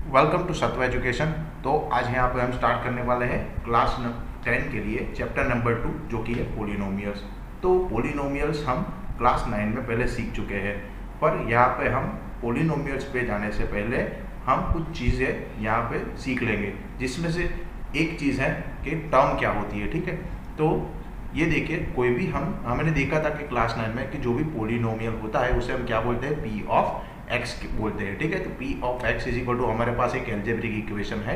Welcome to सत्व education. तो आज यहाँ पे हम स्टार्ट करने वाले हैं क्लास 10 के लिए चैप्टर नंबर 2 जो कि है पोलिनोमियल्स। तो पोलिनोमियल्स हम क्लास 9 में पहले सीख चुके हैं, पर यहाँ पे हम पोलिनोमियल्स पे जाने से पहले हम कुछ चीज़ें यहाँ पे सीख लेंगे, जिसमें से एक चीज़ है कि टर्म क्या होती है। ठीक है, तो ये देखिए, कोई भी हमने देखा था कि क्लास 9 में कि जो भी पोलिनोमियल होता है उसे हम क्या बोलते हैं, पी ऑफ एक्स बोलते हैं। ठीक है, तो p of x is equal to हमारे पास एक एल्जेब्रिक इक्वेशन है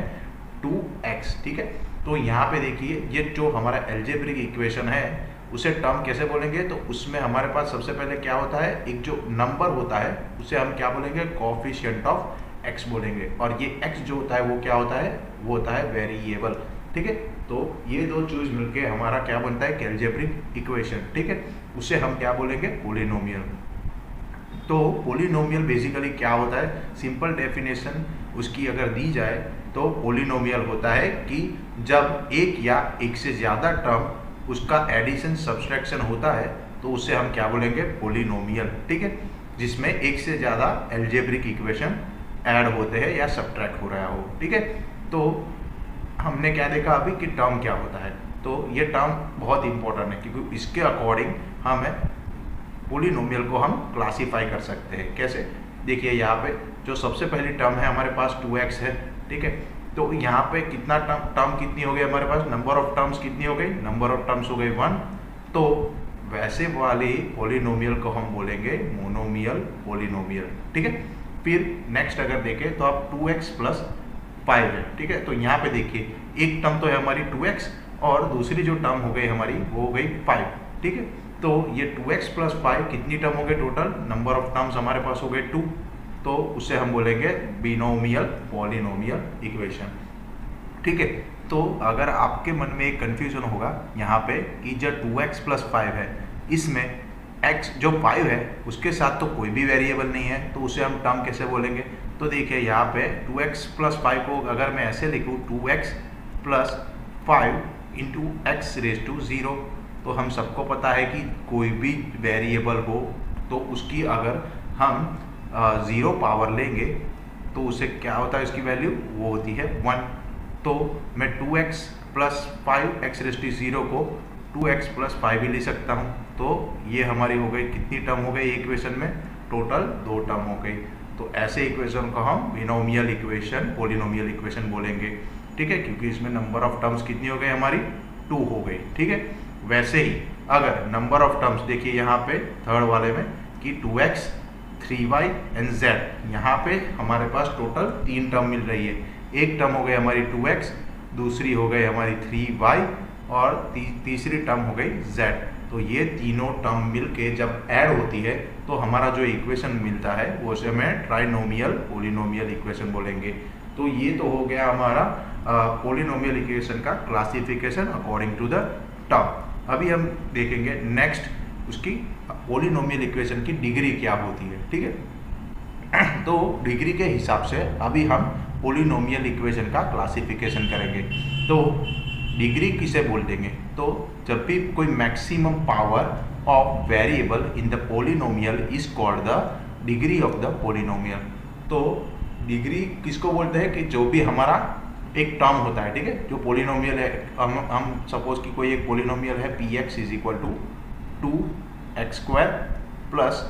2x। ठीक है, तो यहाँ पे देखिए, ये जो हमारा एल्जेब्रिक इक्वेशन है उसे टर्म कैसे बोलेंगे, तो उसमें हमारे पास सबसे पहले क्या होता है, एक जो नंबर होता है उसे हम क्या बोलेंगे, कोएफिशिएंट ऑफ एक्स बोलेंगे। और ये एक्स जो होता है वो क्या होता है, वो होता है वेरिएबल। ठीक है, तो ये दो चीज मिलके हमारा क्या बनता है, एल्जेब्रिक इक्वेशन। ठीक है, उसे हम क्या बोलेंगे, पोलिनोमियल। तो पोलिनोमियल बेसिकली क्या होता है, सिंपल डेफिनेशन उसकी अगर दी जाए तो पोलिनोमियल होता है कि जब एक या एक से ज़्यादा टर्म उसका एडिशन सब्सट्रैक्शन होता है तो उसे हम क्या बोलेंगे, पोलिनोमियल। ठीक है, जिसमें एक से ज़्यादा एल्जेब्रिक इक्वेशन ऐड होते हैं या सब्ट्रैक्ट हो रहा हो। ठीक है, तो हमने क्या देखा अभी कि टर्म क्या होता है। तो ये टर्म बहुत इंपॉर्टेंट है क्योंकि इसके अकॉर्डिंग हमें पोलिनोमियल को हम क्लासीफाई कर सकते हैं। कैसे, देखिए यहाँ पे जो सबसे पहली टर्म है हमारे पास 2x है। ठीक है, तो यहाँ पे कितना टर्म कितनी हो गई हमारे पास, नंबर ऑफ टर्म्स कितनी हो गई, नंबर ऑफ टर्म्स हो गई 1। तो वैसे वाली पोलिनोमियल को हम बोलेंगे मोनोमियल पोलिनोमियल। ठीक है, फिर नेक्स्ट अगर देखें तो आप 2x प्लस 5 है। ठीक है, तो यहाँ पे देखिए, एक टर्म तो है हमारी 2x और दूसरी जो टर्म हो गई हमारी वो हो गई 5। ठीक है, तो ये 2x प्लस 5 कितनी टर्म हो गए, टोटल नंबर ऑफ टर्म्स हमारे पास हो गए 2। तो उसे हम बोलेंगे बिनोमियल पोलिनोमियल इक्वेशन। ठीक है, तो अगर आपके मन में एक कंफ्यूजन होगा यहाँ पे कि जो 2x प्लस 5 है, इसमें x जो 5 है उसके साथ तो कोई भी वेरिएबल नहीं है, तो उसे हम टर्म कैसे बोलेंगे। तो देखिए यहाँ पे 2x प्लस 5 को अगर मैं ऐसे लिखूँ, 2x plus 5 into x raise to 0, तो हम सबको पता है कि कोई भी वेरिएबल हो तो उसकी अगर हम 0 पावर लेंगे तो उसे क्या होता है, इसकी वैल्यू वो होती है 1। तो मैं 2x plus 5 x raise to 0 को 2x प्लस 5 भी ले सकता हूँ। तो ये हमारी हो गई, कितनी टर्म हो गई इक्वेशन में, टोटल 2 टर्म हो गई। तो ऐसे इक्वेशन को हम बिनोमियल इक्वेशन पोलिनोमियल इक्वेशन बोलेंगे। ठीक है, क्योंकि इसमें नंबर ऑफ टर्म्स कितनी हो गई हमारी, 2 हो गई। ठीक है, वैसे ही अगर नंबर ऑफ टर्म्स देखिए यहाँ पे थर्ड वाले में कि 2x 3y एंड z, यहाँ पे हमारे पास टोटल 3 टर्म मिल रही है। एक टर्म हो गई हमारी 2x, दूसरी हो गई हमारी 3y और तीसरी टर्म हो गई z। तो ये तीनों टर्म मिलके जब ऐड होती है तो हमारा जो इक्वेशन मिलता है वो उसे हमें ट्राइनोमियल पोलिनोमियल इक्वेशन बोलेंगे। तो ये तो हो गया हमारा पोलिनोमियल इक्वेशन का classification according to the term. अभी हम देखेंगे नेक्स्ट उसकी पोलिनोमियल इक्वेशन की डिग्री क्या होती है। ठीक है, तो डिग्री के हिसाब से अभी हम पोलिनोमियल इक्वेशन का क्लासिफिकेशन करेंगे। तो डिग्री किसे बोल देंगे, तो जब भी कोई maximum power of variable in the polynomial is called the degree of the polynomial. तो डिग्री किसको बोलते हैं कि जो भी हमारा एक टर्म होता है, ठीक है, जो पोलिनोमियल है, हम सपोज कि कोई एक पोलिनोमियल है p x is equal to 2x² plus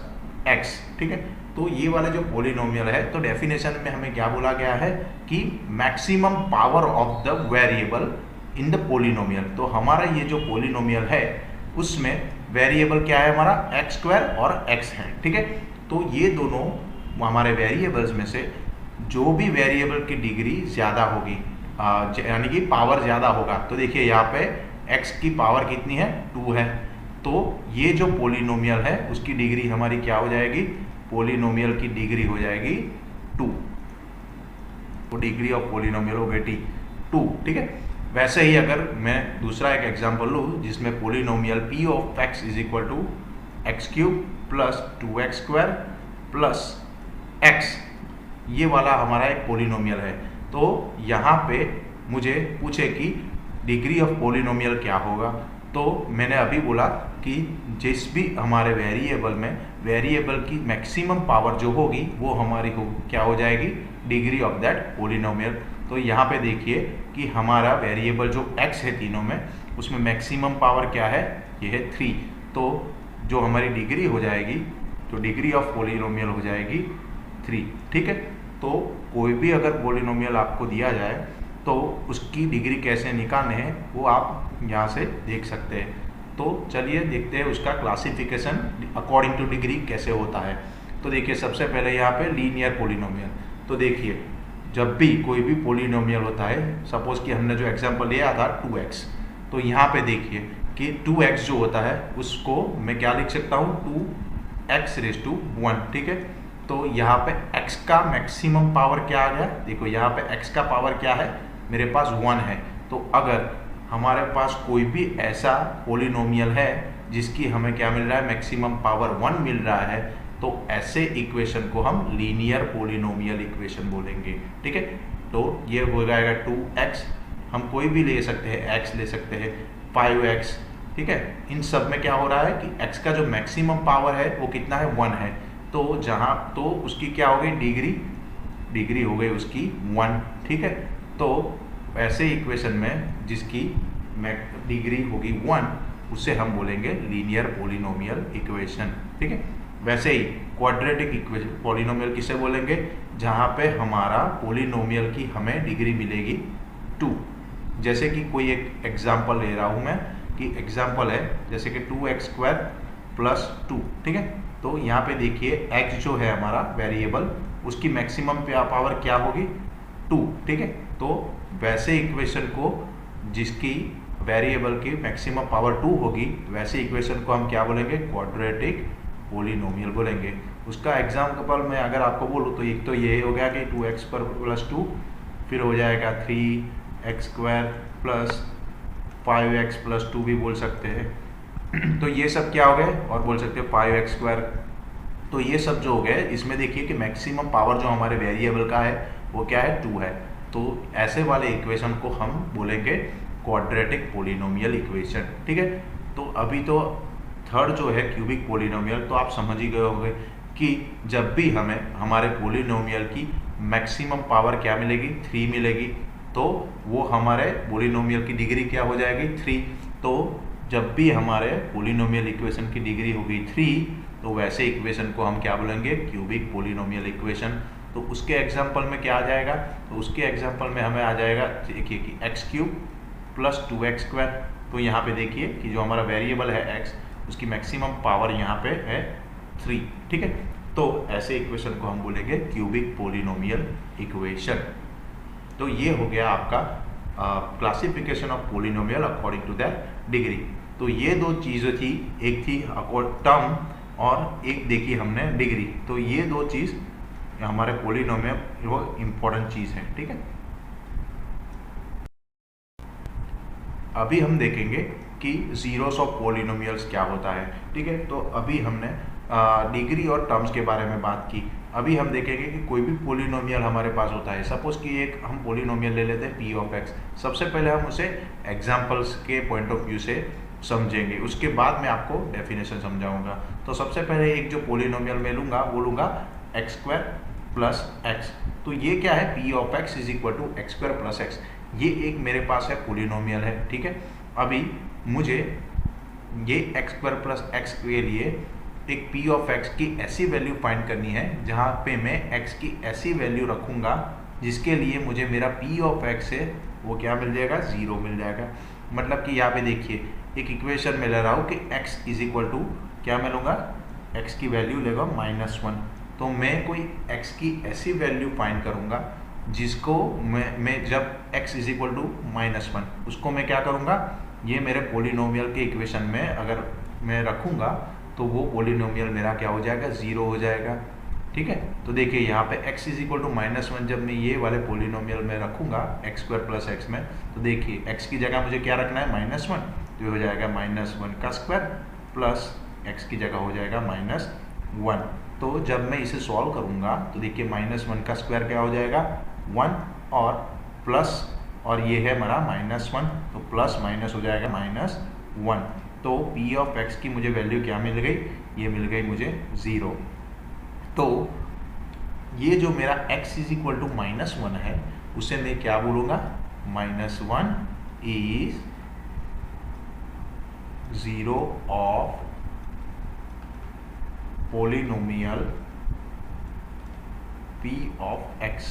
x. ठीक है, तो ये वाला जो पोलिनोमियल है, तो डेफिनेशन में हमें क्या बोला गया है कि maximum power of the variable in the polynomial. तो हमारा ये जो पोलिनोमियल है उसमें वेरिएबल क्या है हमारा, x² और x है। ठीक है, तो ये दोनों हमारे वेरिएबल्स में से जो भी वेरिएबल की डिग्री ज़्यादा होगी, यानी कि पावर ज़्यादा होगा, तो देखिए यहाँ पे x की पावर कितनी है, 2 है। तो ये जो पोलिनोमियल है उसकी डिग्री हमारी क्या हो जाएगी, पोलिनोमियल की डिग्री हो जाएगी 2। तो डिग्री ऑफ पोलिनोमियल हो गई 2। ठीक है, वैसे ही अगर मैं दूसरा एक एग्जांपल लूँ जिसमें polynomial p of x is equal to x³ plus 2x² plus x, ये वाला हमारा एक पोलिनोमियल है। तो यहाँ पे मुझे पूछे कि डिग्री ऑफ पोलिनोमियल क्या होगा, तो मैंने अभी बोला कि जिस भी हमारे वेरिएबल में वेरिएबल की मैक्सिमम पावर जो होगी वो हमारी क्या हो जाएगी, डिग्री ऑफ दैट पोलिनोमियल। तो यहाँ पे देखिए कि हमारा वेरिएबल जो x है तीनों में, उसमें मैक्सिमम पावर क्या है, ये है 3। तो जो हमारी डिग्री हो जाएगी, तो डिग्री ऑफ पोलिनोमियल हो जाएगी 3। ठीक है, तो कोई भी अगर पोलिनोमियल आपको दिया जाए तो उसकी डिग्री कैसे निकालने हैं वो आप यहाँ से देख सकते हैं। तो चलिए देखते हैं उसका क्लासिफिकेशन अकॉर्डिंग टू डिग्री कैसे होता है। तो देखिए सबसे पहले यहाँ पे लीनियर पोलिनोमियल। तो देखिए जब भी कोई भी पोलिनोमियल होता है, सपोज कि हमने जो एग्जांपल लिया था 2x, तो यहाँ पे देखिए कि 2x जो होता है उसको मैं क्या लिख सकता हूँ, 2x⁻1। ठीक है, तो यहाँ पे x का मैक्सिमम पावर क्या आ गया, देखो यहाँ पे x का पावर क्या है, मेरे पास 1 है। तो अगर हमारे पास कोई भी ऐसा पोलिनोमियल है जिसकी हमें क्या मिल रहा है, मैक्सिमम पावर 1 मिल रहा है, तो ऐसे इक्वेशन को हम लीनियर पोलिनोमियल इक्वेशन बोलेंगे। ठीक है, तो ये हो जाएगा 2x, हम कोई भी ले सकते हैं, x ले सकते हैं, 5x। ठीक है, इन सब में क्या हो रहा है कि x का जो मैक्सिमम पावर है वो कितना है, 1 है। तो जहाँ तो उसकी क्या हो गई, डिग्री हो गई उसकी 1। ठीक है, तो ऐसे इक्वेशन में जिसकी डिग्री होगी 1, उससे हम बोलेंगे लीनियर पोलिनोमियल इक्वेशन। ठीक है, वैसे ही क्वाड्रेटिक इक्वेशन पोलिनोमियल किसे बोलेंगे, जहाँ पे हमारा पोलिनोमियल की हमें डिग्री मिलेगी 2। जैसे कि कोई एक एग्जांपल ले रहा हूँ मैं, कि एग्जांपल है जैसे कि 2x² + 2। ठीक है, तो यहाँ पे देखिए x जो है हमारा वेरिएबल, उसकी मैक्सिमम पावर क्या होगी, 2। ठीक है, तो वैसे इक्वेशन को जिसकी वेरिएबल की मैक्सिमम पावर 2 होगी, वैसे इक्वेशन को हम क्या बोलेंगे, क्वाड्रेटिक पोलिनोमियल बोलेंगे। उसका एग्जांपल मैं अगर आपको बोलूँ तो एक तो ये हो गया कि 2x² + 2, फिर हो जाएगा 3x² + 5x + 2 भी बोल सकते हैं। तो ये सब क्या हो गए, और बोल सकते हैं 5x²। तो ये सब जो हो गए, इसमें देखिए कि मैक्सिमम पावर जो हमारे वेरिएबल का है वो क्या है, 2 है। तो ऐसे वाले इक्वेशन को हम बोलेंगे क्वाड्रेटिक पोलिनोमियल इक्वेशन। ठीक है, तो अभी तो थर्ड जो है क्यूबिक पोलिनोमियल, तो आप समझ ही गए होंगे कि जब भी हमें हमारे पोलिनोमियल की मैक्सिमम पावर क्या मिलेगी, 3 मिलेगी, तो वो हमारे पोलिनोमियल की डिग्री क्या हो जाएगी, 3। तो जब भी हमारे पोलिनोमियल इक्वेशन की डिग्री होगी 3, तो वैसे इक्वेशन को हम क्या बोलेंगे, क्यूबिक पोलिनोमियल इक्वेशन। तो उसके एग्जाम्पल में क्या आ जाएगा, तो उसके एग्जाम्पल में हमें आ जाएगा, देखिए कि x³ + 2x²। तो यहाँ पे देखिए कि जो हमारा वेरिएबल है x, उसकी मैक्सिमम पावर यहाँ पे है 3। ठीक है, तो ऐसे इक्वेशन को हम बोलेंगे क्यूबिक पोलिनोमियल इक्वेशन। तो ये हो गया आपका classification of polynomial according to that degree. तो ये दो चीज़ें थी, एक थी टर्म और एक देखी हमने डिग्री। तो ये दो चीज़ हमारे पोलिनोमियल वो इम्पोर्टेंट चीज़ है। ठीक है, अभी हम देखेंगे कि जीरोस ऑफ पोलिनोमियल्स क्या होता है। ठीक है, तो अभी हमने डिग्री और टर्म्स के बारे में बात की। अभी हम देखेंगे कि कोई भी पोलिनोमियल हमारे पास होता है, सपोज कि एक हम पोलिनोमियल ले लेते हैं p(x). सबसे पहले हम उसे एग्जांपल्स के पॉइंट ऑफ व्यू से समझेंगे, उसके बाद मैं आपको डेफिनेशन समझाऊंगा। तो सबसे पहले एक जो पोलिनोमियल मैं लूँगा वो लूँगा x² + x। तो ये क्या है, p(x) = x² + x। ये एक मेरे पास है पोलिनोमियल है। ठीक है, अभी मुझे ये x² + x के लिए एक p(x) की ऐसी वैल्यू फाइंड करनी है जहाँ पे मैं x की ऐसी वैल्यू रखूँगा जिसके लिए मुझे मेरा p(x) से वो क्या मिल जाएगा, 0 मिल जाएगा। मतलब कि यहाँ पे देखिए एक इक्वेशन में ले रहा हूँ कि x = क्या मैं लूँगा, x की वैल्यू लेगा -1। तो मैं कोई x की ऐसी वैल्यू फाइंड करूँगा जिसको मैं जब x = -1, उसको मैं क्या करूँगा, ये मेरे पोलिनोमियल के इक्वेशन में अगर मैं रखूँगा तो वो पोलिनोमियल मेरा क्या हो जाएगा, 0 हो जाएगा। ठीक है, तो देखिए यहाँ पे x = -1 जब मैं ये वाले पोलिनोमियल में रखूँगा x² + x में, तो देखिए x की जगह मुझे क्या रखना है, -1। तो ये हो जाएगा -1² प्लस x की जगह हो जाएगा -1। तो जब मैं इसे सॉल्व करूँगा तो देखिए -1² क्या हो जाएगा, 1 और प्लस, और ये है हमारा -1, तो प्लस माइनस हो जाएगा -1। तो पी ऑफ एक्स की मुझे वैल्यू क्या मिल गई, ये मिल गई मुझे 0। तो ये जो मेरा x इज इक्वल टू -1 है उसे मैं क्या बोलूँगा, -1 is 0 of polynomial p of x।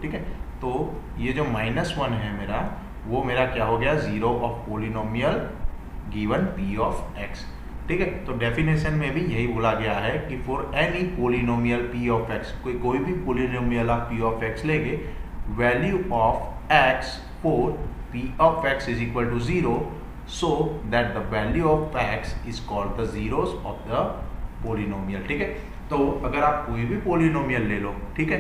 ठीक है, तो ये जो -1 है मेरा, वो मेरा क्या हो गया, 0 of polynomial given p of x। ठीक है, तो डेफिनेशन में भी यही बोला गया है कि for any polynomial p of x, कोई भी पोलिनोमियल आप p ऑफ x लेंगे, value of x for p of x is equal to 0, so that the value of x is called the zeros of the polynomial. ठीक है, तो अगर आप कोई भी पोलिनोमियल ले लो, ठीक है,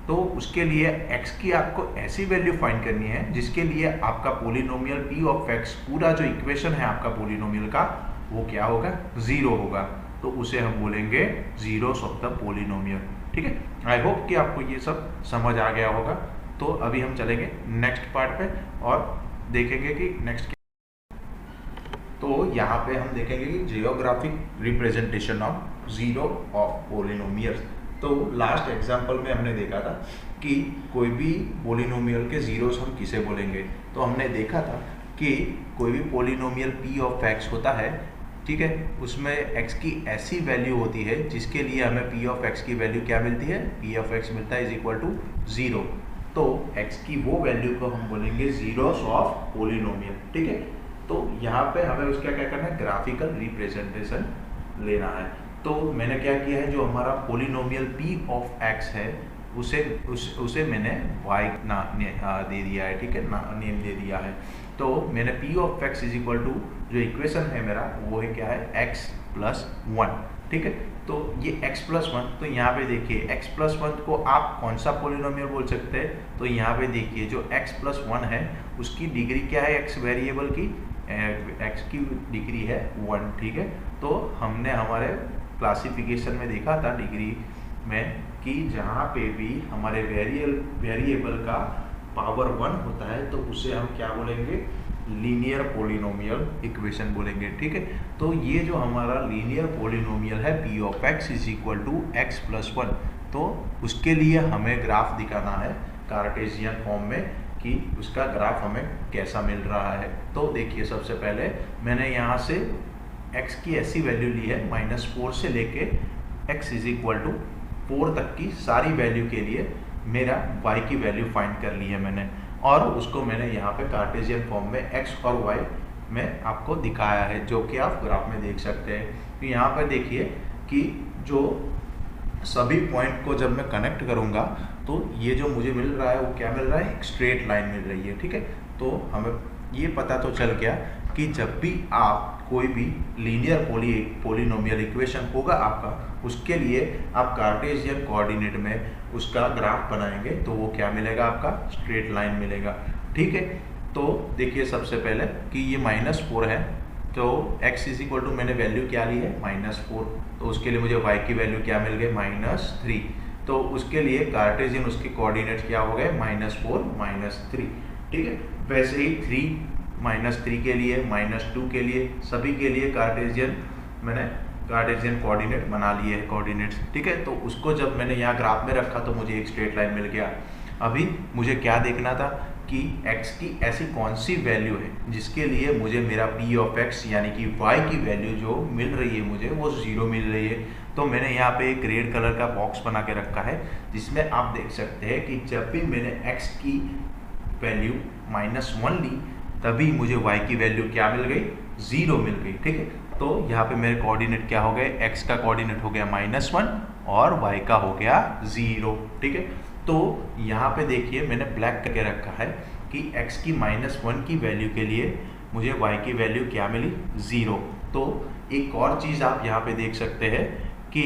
तो उसके लिए x की आपको ऐसी वैल्यू फाइंड करनी है जिसके लिए आपका पोलिनोमियल p ऑफ x, पूरा जो इक्वेशन है आपका पोलिनोमियल का, वो क्या होगा, 0 होगा। तो उसे हम बोलेंगे जीरोस ऑफ द पोलिनोमियल। ठीक है, आई होप कि आपको ये सब समझ आ गया होगा। तो अभी हम चलेंगे नेक्स्ट पार्ट पे और देखेंगे कि नेक्स्ट। तो यहाँ पे हम देखेंगे कि geographic representation of zero of polynomials. तो लास्ट एग्जांपल में हमने देखा था कि कोई भी पोलिनोमियल के जीरोस हम किसे बोलेंगे। तो हमने देखा था कि कोई भी पोलिनोमियल p ऑफ x होता है, ठीक है, उसमें x की ऐसी वैल्यू होती है जिसके लिए हमें p ऑफ x की वैल्यू क्या मिलती है, p ऑफ x मिलता है इज इक्वल टू 0। तो x की वो वैल्यू को हम बोलेंगे जीरोस ऑफ पोलिनोमियल। ठीक है, तो यहाँ पे हमें उसका क्या करना है, ग्राफिकल रिप्रेजेंटेशन लेना है। तो मैंने क्या किया है, जो हमारा पोलिनोमियल p ऑफ x है उसे मैंने y दे दिया है। ठीक है, नेम दे दिया है। तो मैंने p of x is equal to, जो इक्वेशन है मेरा वो है क्या है, x प्लस 1। ठीक है, तो ये x प्लस 1, तो यहाँ पे देखिए x प्लस 1 को आप कौन सा पोलिनोमियल बोल सकते हैं। तो यहाँ पे देखिए जो x प्लस 1 है उसकी डिग्री क्या है, x वेरिएबल की x की डिग्री है 1। ठीक है, तो हमने हमारे क्लासिफिकेशन में देखा था डिग्री में कि जहाँ पे भी हमारे वेरिएबल का पावर 1 होता है तो उसे हम क्या बोलेंगे, लीनियर पोलिनोमियल इक्वेशन बोलेंगे। ठीक है, तो ये जो हमारा लीनियर पोलिनोमियल है p of x is equal to x plus 1, तो उसके लिए हमें ग्राफ दिखाना है कार्टेशियन फॉर्म में कि उसका ग्राफ हमें कैसा मिल रहा है। तो देखिए, सबसे पहले मैंने यहाँ से x की ऐसी वैल्यू ली है -4 से लेके x इज इक्वल टू 4 तक की सारी वैल्यू के लिए मेरा y की वैल्यू फाइंड कर ली है मैंने, और उसको मैंने यहाँ पे कार्टेशियन फॉर्म में x और y में आपको दिखाया है, जो कि आप ग्राफ में देख सकते हैं। तो यहाँ पर देखिए कि जो सभी पॉइंट को जब मैं कनेक्ट करूँगा तो ये जो मुझे मिल रहा है वो क्या मिल रहा है, एक स्ट्रेट लाइन मिल रही है। ठीक है, तो हमें ये पता तो चल गया कि जब भी आप कोई भी लीनियर पोलिनोमियल इक्वेशन होगा आपका, उसके लिए आप कार्टेशियन कोऑर्डिनेट में उसका ग्राफ बनाएंगे तो वो क्या मिलेगा, आपका स्ट्रेट लाइन मिलेगा। ठीक है, तो देखिए सबसे पहले कि ये -4 है, तो x इज इक्वल टू मैंने वैल्यू क्या ली है, -4, तो उसके लिए मुझे y की वैल्यू क्या मिल गई, -3। तो उसके लिए कार्टेशियन उसके कोऑर्डिनेट क्या हो गए, -4 -3। ठीक है, वैसे ही 3 के लिए, -2 के लिए, सभी के लिए मैंने कार्टेशियन कोऑर्डिनेट बना लिए है कोऑर्डिनेट्स। ठीक है, तो उसको जब मैंने यहाँ ग्राफ में रखा तो मुझे एक स्ट्रेट लाइन मिल गया। अभी मुझे क्या देखना था कि x की ऐसी कौन सी वैल्यू है जिसके लिए मुझे मेरा p ऑफ x यानी कि y की वैल्यू जो मिल रही है मुझे वो 0 मिल रही है। तो मैंने यहाँ पे एक रेड कलर का बॉक्स बना के रखा है जिसमें आप देख सकते हैं कि जब भी मैंने x की वैल्यू -1 ली तभी मुझे y की वैल्यू क्या मिल गई, 0 मिल गई। ठीक है, तो यहाँ पे मेरे कोऑर्डिनेट क्या हो गए, x का कोऑर्डिनेट हो गया -1 और y का हो गया 0। ठीक है, तो यहाँ पे देखिए मैंने ब्लैक करके रखा है कि x की -1 की वैल्यू के लिए मुझे y की वैल्यू क्या मिली, 0। तो एक और चीज़ आप यहाँ पे देख सकते हैं कि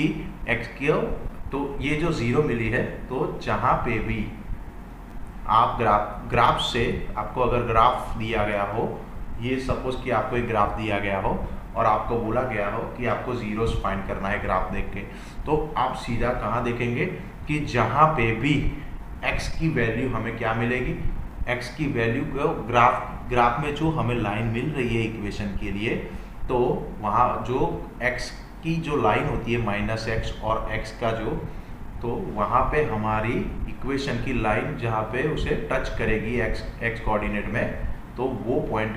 x की, तो ये जो 0 मिली है, तो जहाँ पे भी आप ग्राफ से आपको अगर ग्राफ दिया गया हो, ये सपोज कि आपको एक ग्राफ दिया गया हो और आपको बोला गया हो कि आपको जीरोस फाइंड करना है ग्राफ देख के, तो आप सीधा कहाँ देखेंगे कि जहाँ पे भी x की वैल्यू हमें क्या मिलेगी, x की वैल्यू को ग्राफ में जो हमें लाइन मिल रही है इक्वेशन के लिए, तो वहाँ जो x की जो लाइन होती है -x और x का जो, तो वहाँ पे हमारी इक्वेशन की लाइन जहाँ पे उसे टच करेगी x कोऑर्डिनेट में, तो वो पॉइंट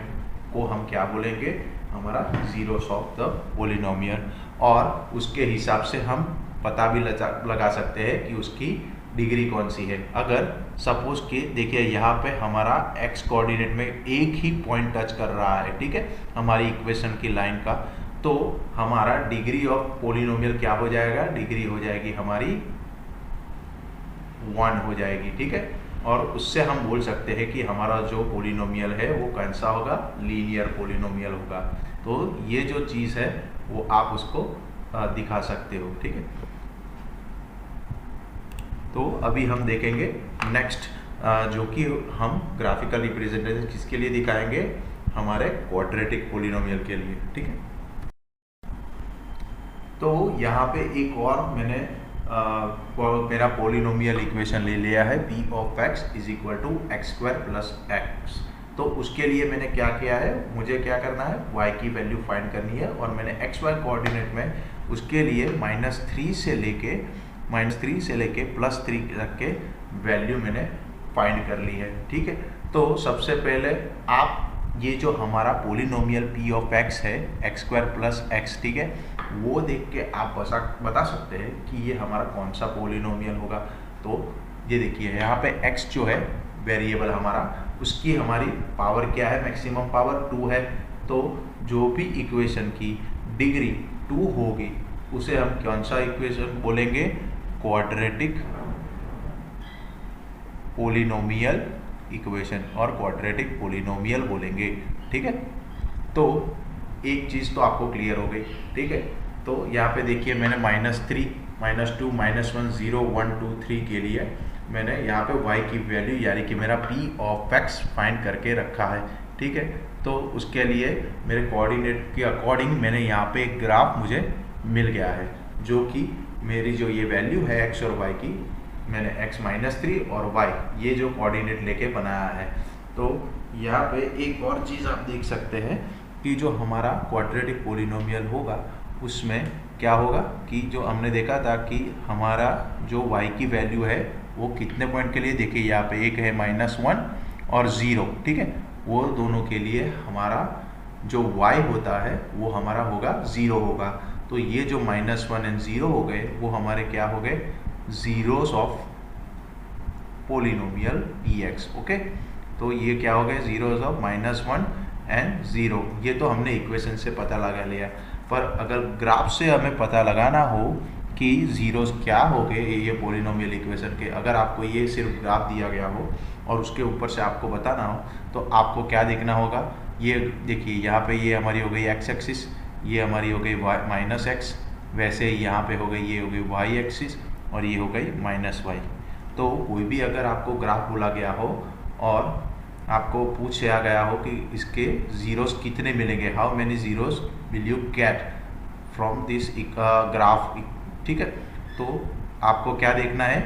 को हम क्या बोलेंगे, हमारा जीरोस ऑफ द पोलिनोमियल। और उसके हिसाब से हम पता भी लगा सकते हैं कि उसकी डिग्री कौन सी है। अगर सपोज कि देखिए यहाँ पे हमारा x कोऑर्डिनेट में एक ही पॉइंट टच कर रहा है, ठीक है, हमारी इक्वेशन की लाइन का, तो हमारा डिग्री ऑफ पोलिनोमियल क्या हो जाएगा, डिग्री हो जाएगी हमारी 1 हो जाएगी, ठीक है। और उससे हम बोल सकते हैं कि हमारा जो पोलिनोमियल है वो कौन सा होगा, लीनियर पोलिनोमियल होगा। तो ये जो चीज़ है वो आप उसको दिखा सकते हो, ठीक है। तो अभी हम देखेंगे नेक्स्ट, जो कि हम ग्राफिकल रिप्रेजेंटेशन किसके लिए दिखाएंगे, हमारे क्वाड्रेटिक पोलिनोमियल के लिए, ठीक है। तो यहाँ पे एक और मैंने मेरा पोलिनोमियल इक्वेशन ले लिया है, p of x is equal to x square plus x. तो उसके लिए मैंने क्या किया है, मुझे क्या करना है, y की वैल्यू फाइंड करनी है, और मैंने xy कोऑर्डिनेट में उसके लिए -3 से लेके +3 रख के वैल्यू मैंने फाइंड कर ली है, ठीक है। तो सबसे पहले आप ये जो हमारा पोलिनोमियल p ऑफ x है, एक्स स्क्वायर प्लस एक्स, ठीक है, वो देख के आप बता सकते हैं कि ये हमारा कौन सा पोलिनोमियल होगा। तो ये देखिए यहाँ पे x जो है वेरिएबल हमारा, उसकी हमारी पावर क्या है, मैक्सिमम पावर 2 है। तो जो भी इक्वेशन की डिग्री 2 होगी उसे हम कौन सा इक्वेशन बोलेंगे, क्वाड्रेटिक पोलिनोमियल इक्वेशन और क्वाड्रेटिक पोलिनोमियल बोलेंगे, ठीक है। तो एक चीज़ तो आपको क्लियर हो गई, ठीक है। तो यहाँ पे देखिए मैंने -3, -2, -1, 0, 1, 2, 3 के लिए मैंने यहाँ पे y की वैल्यू यानी कि मेरा p ऑफ x फाइंड करके रखा है, ठीक है। तो उसके लिए मेरे कोऑर्डिनेट के अकॉर्डिंग मैंने यहाँ पे एक ग्राफ मुझे मिल गया है, जो कि मेरी जो ये वैल्यू है x और y की, मैंने x -3 और y ये जो कोऑर्डिनेट लेके बनाया है। तो यहाँ पे एक और चीज़ आप देख सकते हैं कि जो हमारा क्वाड्रेटिक पोलिनोमियल होगा उसमें क्या होगा कि जो हमने देखा था कि हमारा जो y की वैल्यू है वो कितने पॉइंट के लिए, देखिए यहाँ पे एक है -1 और 0, ठीक है, वो दोनों के लिए हमारा जो y होता है वो हमारा होगा 0 होगा। तो ये जो -1 एंड 0 हो गए वो हमारे क्या हो गए, zeros of polynomial px, okay. तो ये क्या हो गए, जीरोस ऑफ -1 एंड 0। ये तो हमने इक्वेशन से पता लगा लिया, पर अगर ग्राफ से हमें पता लगाना हो कि जीरोस क्या हो गए ये पोलिनोमियल इक्वेशन के, अगर आपको ये सिर्फ ग्राफ दिया गया हो और उसके ऊपर से आपको बताना हो, तो आपको क्या देखना होगा, ये देखिए यहाँ पे ये हमारी हो गई x एक्सिस, ये हमारी हो गई -x, वैसे यहाँ पे हो गई ये हो गई y एक्सिस, और ये हो गई -y। तो कोई भी अगर आपको ग्राफ बोला गया हो और आपको पूछा गया हो कि इसके जीरोस कितने मिलेंगे, how many zeros will you get from this graph, ठीक है, तो आपको क्या देखना है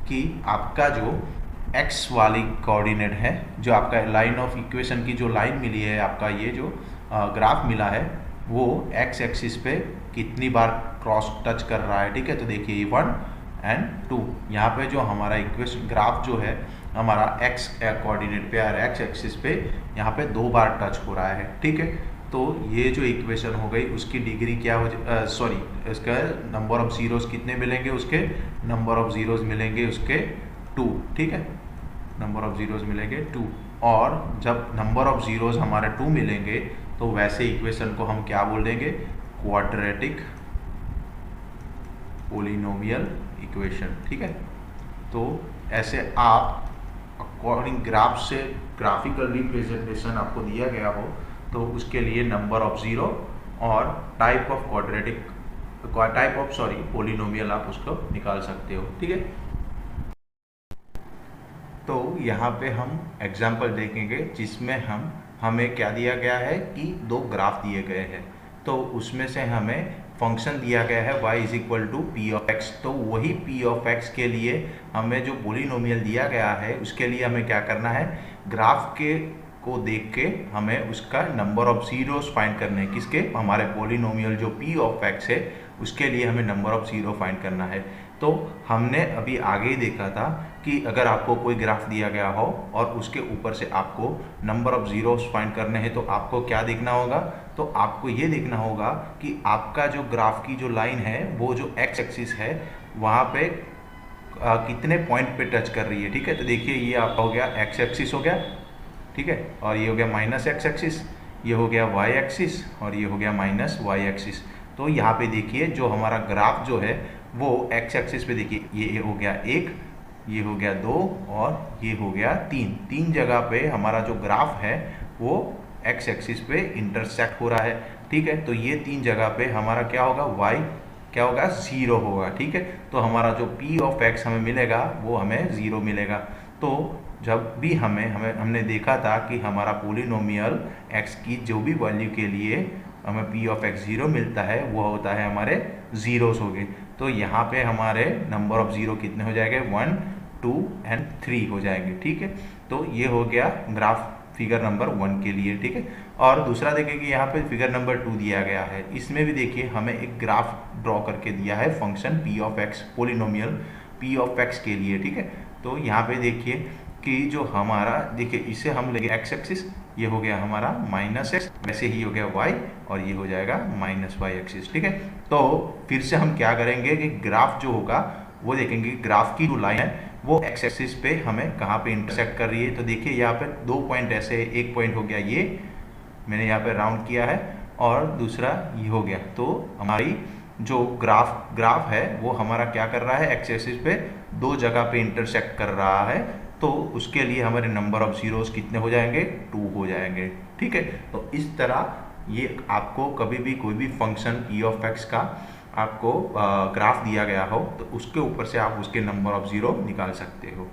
कि आपका जो x वाली कोऑर्डिनेट है, जो आपका लाइन ऑफ इक्वेशन की जो लाइन मिली है, आपका ये जो ग्राफ मिला है वो x एक्सिस पे कितनी बार क्रॉस टच कर रहा है, ठीक है। तो देखिए 1 एंड 2, यहाँ पे जो हमारा इक्वेशन ग्राफ जो है हमारा x कोऑर्डिनेट पे और x एक्सिस पे यहाँ पे 2 बार टच हो रहा है, ठीक है। तो ये जो इक्वेशन हो गई उसकी डिग्री क्या हो, इसका नंबर ऑफ जीरोस कितने मिलेंगे, उसके नंबर ऑफ जीरोस मिलेंगे उसके 2, ठीक है, नंबर ऑफ जीरोस मिलेंगे 2। और जब नंबर ऑफ जीरोस हमारे 2 मिलेंगे तो वैसे इक्वेशन को हम क्या बोल देंगे, क्वाड्रेटिक पोलिनोमियल इक्वेशन, ठीक है। तो ऐसे आप अकॉर्डिंग ग्राफ से ग्राफिकल रिप्रेजेंटेशन आपको दिया गया हो तो उसके लिए नंबर ऑफ जीरो और टाइप ऑफ पोलिनोमियल आप उसको निकाल सकते हो, ठीक है। तो यहाँ पे हम एग्जाम्पल देखेंगे जिसमें हमें क्या दिया गया है कि 2 ग्राफ दिए गए हैं, तो उसमें से हमें फंक्शन दिया गया है y is equal to p of x. तो वही p ऑफ x के लिए हमें जो पोलिनोमियल दिया गया है उसके लिए हमें क्या करना है, ग्राफ के को देख के हमें उसका नंबर ऑफ जीरोस फाइंड करने हैं। किसके? हमारे पॉलिनोमियल जो p ऑफ x है उसके लिए हमें नंबर ऑफ जीरो फाइंड करना है। तो हमने अभी आगे ही देखा था कि अगर आपको कोई ग्राफ दिया गया हो और उसके ऊपर से आपको नंबर ऑफ जीरोस फाइंड करने हैं तो आपको क्या देखना होगा? तो आपको ये देखना होगा कि आपका जो ग्राफ की जो लाइन है वो जो x एक्सिस है वहाँ पे कितने पॉइंट पे टच कर रही है। ठीक है, तो देखिए ये आपका हो गया x एक्सिस हो गया, ठीक है, और ये हो गया माइनस x एक्सिस, ये हो गया y एक्सिस और ये हो गया माइनस y एक्सिस। तो यहाँ पे देखिए जो हमारा ग्राफ जो है वो x एक्सिस पे देखिए ये हो गया 1, ये हो गया 2 और ये हो गया 3। तीन जगह पे हमारा जो ग्राफ है वो x एक्सिस पे इंटरसेक्ट हो रहा है। ठीक है, तो ये तीन जगह पे हमारा क्या होगा? y क्या होगा? 0 होगा। ठीक है, तो हमारा जो p ऑफ x हमें मिलेगा वो हमें 0 मिलेगा। तो जब भी हमने देखा था कि हमारा पोलिनोमियल x की जो भी वैल्यू के लिए हमें p ऑफ x 0 मिलता है वो होता है हमारे जीरोस हो गए। तो यहाँ पे हमारे नंबर ऑफ जीरो कितने हो जाएंगे? 1, 2 एंड 3 हो जाएंगे। ठीक है, तो ये हो गया ग्राफ फिगर नंबर 1 के लिए। ठीक है, और दूसरा देखिए कि यहाँ पे फिगर नंबर 2 दिया गया है, इसमें भी देखिए हमें एक ग्राफ ड्रॉ करके दिया है function p of x, polynomial p of x के लिए। ठीक है, तो यहाँ पे देखिए कि जो हमारा देखिए इसे हम लेंगे x एक्सिस, ये हो गया हमारा माइनस x, वैसे ही हो गया y और ये हो जाएगा माइनस y एक्सिस। ठीक है, तो फिर से हम क्या करेंगे कि ग्राफ जो होगा वो देखेंगे ग्राफ की जो लाइन है वो x एक्सिस पे हमें कहाँ पे इंटरसेक्ट कर रही है। तो देखिए यहाँ पे 2 पॉइंट ऐसे, एक पॉइंट हो गया ये मैंने यहाँ पे राउंड किया है और दूसरा ये हो गया। तो हमारी जो ग्राफ है वो हमारा क्या कर रहा है? x एक्सिस पे 2 जगह पे इंटरसेक्ट कर रहा है, तो उसके लिए हमारे नंबर ऑफ जीरोस कितने हो जाएंगे? 2 हो जाएंगे। ठीक है, तो इस तरह ये आपको कभी भी कोई भी फंक्शन p ऑफ x का आपको ग्राफ दिया गया हो तो उसके ऊपर से आप उसके नंबर ऑफ जीरो निकाल सकते हो।